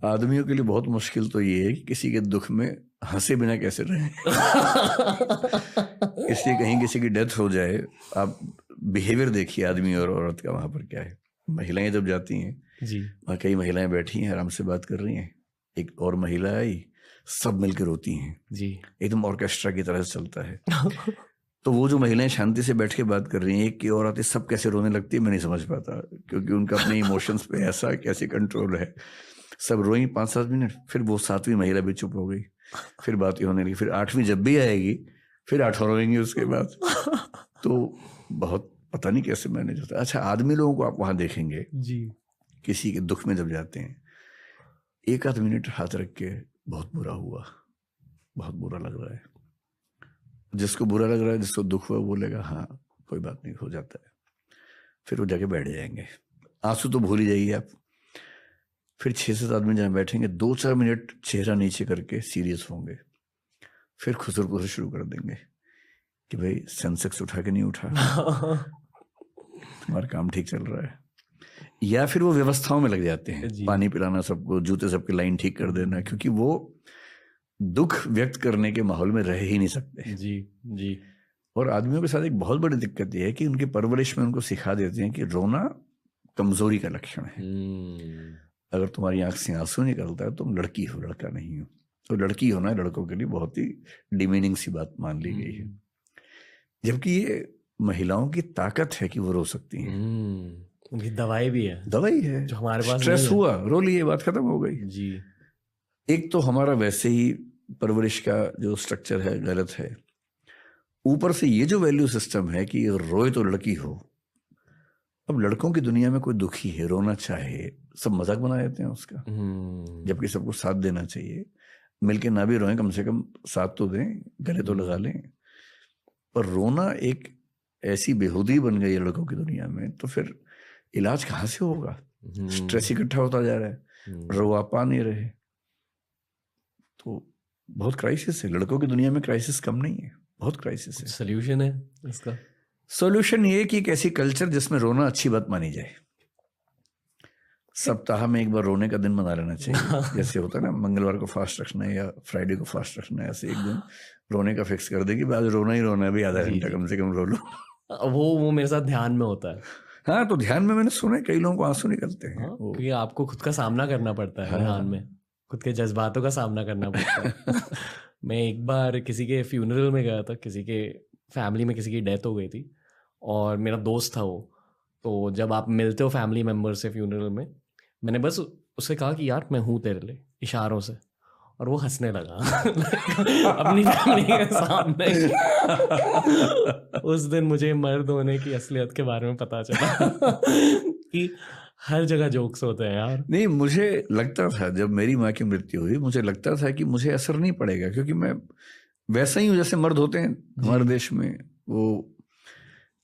आदमियों के लिए बहुत मुश्किल तो ये है कि किसी के दुख में हंसे बिना कैसे रहें। इसलिए कहीं किसी की डेथ हो जाए, आप बिहेवियर देखिए आदमी और औरत का वहां पर क्या है। महिलाएं जब जाती हैं जी वहाँ कई महिलाएं बैठी हैं आराम से बात कर रही हैं, एक और महिला आई, सब मिलकर रोती हैं, जी एकदम ऑर्केस्ट्रा की तरह से चलता है। तो वो जो महिलाएं शांति से बैठ के बात कर रही हैं, एक की और आती सब कैसे रोने लगती है मैं नहीं समझ पाता, क्योंकि उनका अपने इमोशंस पे ऐसा कैसे कंट्रोल है। सब रोई 5-7 मिनट, फिर वो 7वीं महिला भी चुप हो गई, फिर बातें होने लगी, फिर 8वीं जब भी आएगी फिर 8 रोएंगी उसके बाद। तो बहुत पता नहीं कैसे मैनेज होता है। अच्छा, आदमी लोगों को आप वहां देखेंगे जी किसी के दुख में जब जाते हैं, एक आध मिनट हाथ रख के बहुत बुरा हुआ, बहुत बुरा लग रहा है, जिसको बुरा लग रहा है, जिसको दुख हुआ, वो बोलेगा हाँ कोई बात नहीं, हो जाता है, फिर वो जाके बैठ जाएंगे, आंसू तो भूल ही जाइए आप। फिर 6-7 आदमी जहाँ बैठेंगे 2-4 मिनट चेहरा नीचे करके सीरियस होंगे, फिर खुसर खुसर शुरू कर देंगे कि भाई सेंसेक्स उठा के नहीं उठा, तुम्हारा काम ठीक चल रहा है। या फिर वो व्यवस्थाओं में लग जाते हैं, जी पानी पिलाना सबको, जूते सबके लाइन ठीक कर देना, क्योंकि वो दुख व्यक्त करने के माहौल में रह ही नहीं सकते। जी जी और आदमियों के साथ एक बहुत बड़ी दिक्कत यह है कि उनकी परवरिश में उनको सिखा देते हैं कि रोना कमजोरी का लक्षण है। अगर तुम्हारी आंख से आंसू निकलता है तुम लड़की हो, लड़का नहीं हो। तो लड़की होना लड़कों के लिए बहुत ही डिमीनिंग सी बात मान ली गई है, जबकि ये महिलाओं की ताकत है कि वो रो सकती हैं। उनकी दवाई भी है, दवाई है, जो हमारे पास स्ट्रेस नहीं है। हुआ रो लिए, बात खत्म हो गई। जी एक तो हमारा वैसे ही परवरिश का जो स्ट्रक्चर है गलत है, ऊपर से ये जो वैल्यू सिस्टम है कि रोए तो लड़की हो। अब लड़कों की दुनिया में कोई दुखी है, रोना चाहे, सब मजाक बना देते हैं उसका, जबकि सबको साथ देना चाहिए। मिलके ना भी रोएं, कम से कम साथ तो दें, गले तो लगा लें। पर रोना एक ऐसी बेहूदी बन गई है लड़कों की दुनिया में, तो फिर इलाज कहाँ से होगा? स्ट्रेस इकट्ठा होता जा रहा है, रो आप पा नहीं रहे, तो बहुत क्राइसिस है। लड़कों की दुनिया में क्राइसिस कम नहीं है, बहुत क्राइसिस है। सोल्यूशन है इसका? सॉल्यूशन ये कि एक ऐसी कल्चर जिसमें रोना अच्छी बात मानी जाए। सप्ताह में एक बार रोने का दिन बना लेना चाहिए। जैसे होता है ना, मंगलवार को फास्ट रखना है या फ्राइडे को फास्ट रखना है, ऐसे एक दिन रोने का फिक्स कर दे कि आज रोना ही रोना है, भी आधा घंटा कम से कम रो लो। वो मेरे साथ ध्यान में होता है। हाँ, तो ध्यान में मैंने सुना है कई लोगों को आंसू निकलते हैं। हाँ, क्योंकि आपको खुद का सामना करना पड़ता है। ध्यान में खुद के जज्बातों का सामना करना पड़ता है। मैं एक बार किसी के फ्यूनरल में गया था, किसी के फैमिली में किसी की डेथ हो गई थी, और मेरा दोस्त था वो। तो जब आप मिलते हो फैमिली मेम्बर से फ्यूनरल में, मैंने बस उससे कहा कि यार मैं हूँ तेरे लिए, इशारों से, और वो हंसने लगा अपनी फैमिली के सामने। उस दिन मुझे मर्द होने की असलियत के बारे में पता चला कि हर जगह जोक्स होते हैं यार। नहीं, मुझे लगता था जब मेरी माँ की मृत्यु हुई, मुझे लगता था कि मुझे असर नहीं पड़ेगा, क्योंकि मैं वैसा ही हूँ जैसे मर्द होते हैं हमारे देश में। वो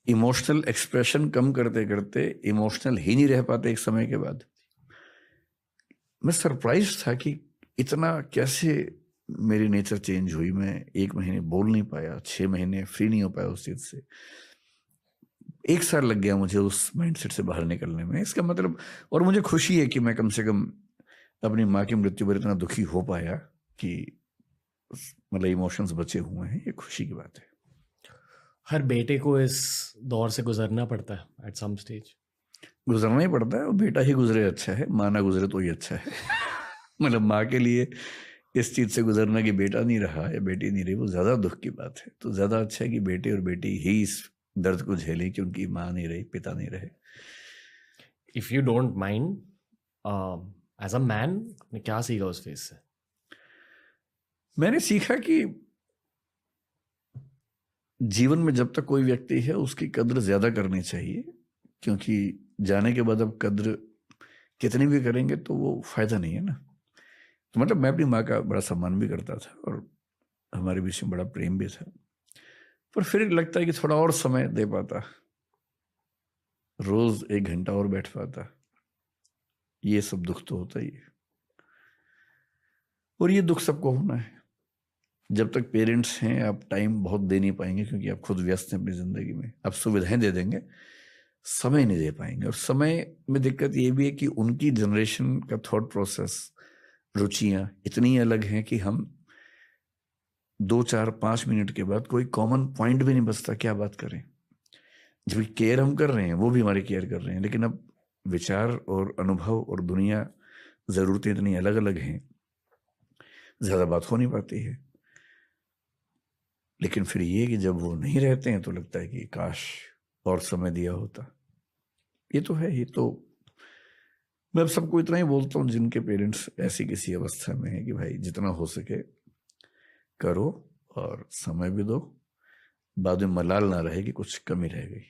इमोशनल एक्सप्रेशन कम करते करते इमोशनल ही नहीं रह पाते एक समय के बाद। मैं सरप्राइज था कि इतना कैसे मेरी नेचर चेंज हुई। मैं 1 महीने बोल नहीं पाया, 6 महीने फ्री नहीं हो पाया उस चीज से। 1 साल लग गया मुझे उस माइंडसेट से बाहर निकलने में। इसका मतलब, और मुझे खुशी है कि मैं कम से कम अपनी माँ की मृत्यु पर इतना दुखी हो पाया कि मतलब इमोशंस बचे हुए हैं, ये खुशी की बात है। हर बेटे को इस दौर से गुजरना पड़ता है एट सम स्टेज। गुजरना ही पड़ता है, और बेटा ही गुजरे अच्छा है, माँ ना गुजरे तो ही अच्छा है। मतलब माँ के लिए इस चीज से गुजरना कि बेटा नहीं रहा या बेटी नहीं रही, वो ज्यादा दुख की बात है। तो ज्यादा अच्छा है कि बेटे और बेटी ही इस दर्द को झेलें कि उनकी माँ नहीं रही, पिता नहीं रहे। If you don't mind, as a man, क्या सीखा उस फेज से? मैंने सीखा कि जीवन में जब तक कोई व्यक्ति है उसकी कद्र ज्यादा करनी चाहिए, क्योंकि जाने के बाद अब कद्र कितनी भी करेंगे तो वो फायदा नहीं है ना। तो मतलब मैं अपनी माँ का बड़ा सम्मान भी करता था और हमारे बीच में बड़ा प्रेम भी था, पर फिर लगता है कि थोड़ा और समय दे पाता, रोज 1 घंटा और बैठ पाता। ये सब दुख तो होता ही है, और ये दुख सबको होना है। जब तक पेरेंट्स हैं आप टाइम बहुत दे नहीं पाएंगे, क्योंकि आप खुद व्यस्त हैं अपनी जिंदगी में। आप सुविधाएं दे देंगे, समय नहीं दे पाएंगे। और समय में दिक्कत ये भी है कि उनकी जनरेशन का थॉट प्रोसेस रुचियां इतनी अलग हैं कि हम 2-4-5 मिनट के बाद कोई कॉमन पॉइंट भी नहीं बचता, क्या बात करें। जो केयर हम कर रहे हैं वो भी हमारी केयर कर रहे हैं, लेकिन अब विचार और अनुभव और दुनिया, ज़रूरतें इतनी अलग अलग हैं, ज़्यादा बात हो नहीं पाती है। लेकिन फिर ये कि जब वो नहीं रहते हैं तो लगता है कि काश और समय दिया होता। ये तो है, ये तो मैं अब सबको इतना ही बोलता हूँ जिनके पेरेंट्स ऐसी किसी अवस्था में है कि भाई जितना हो सके करो और समय भी दो, बाद में मलाल ना रहे कि कुछ कमी रह गई।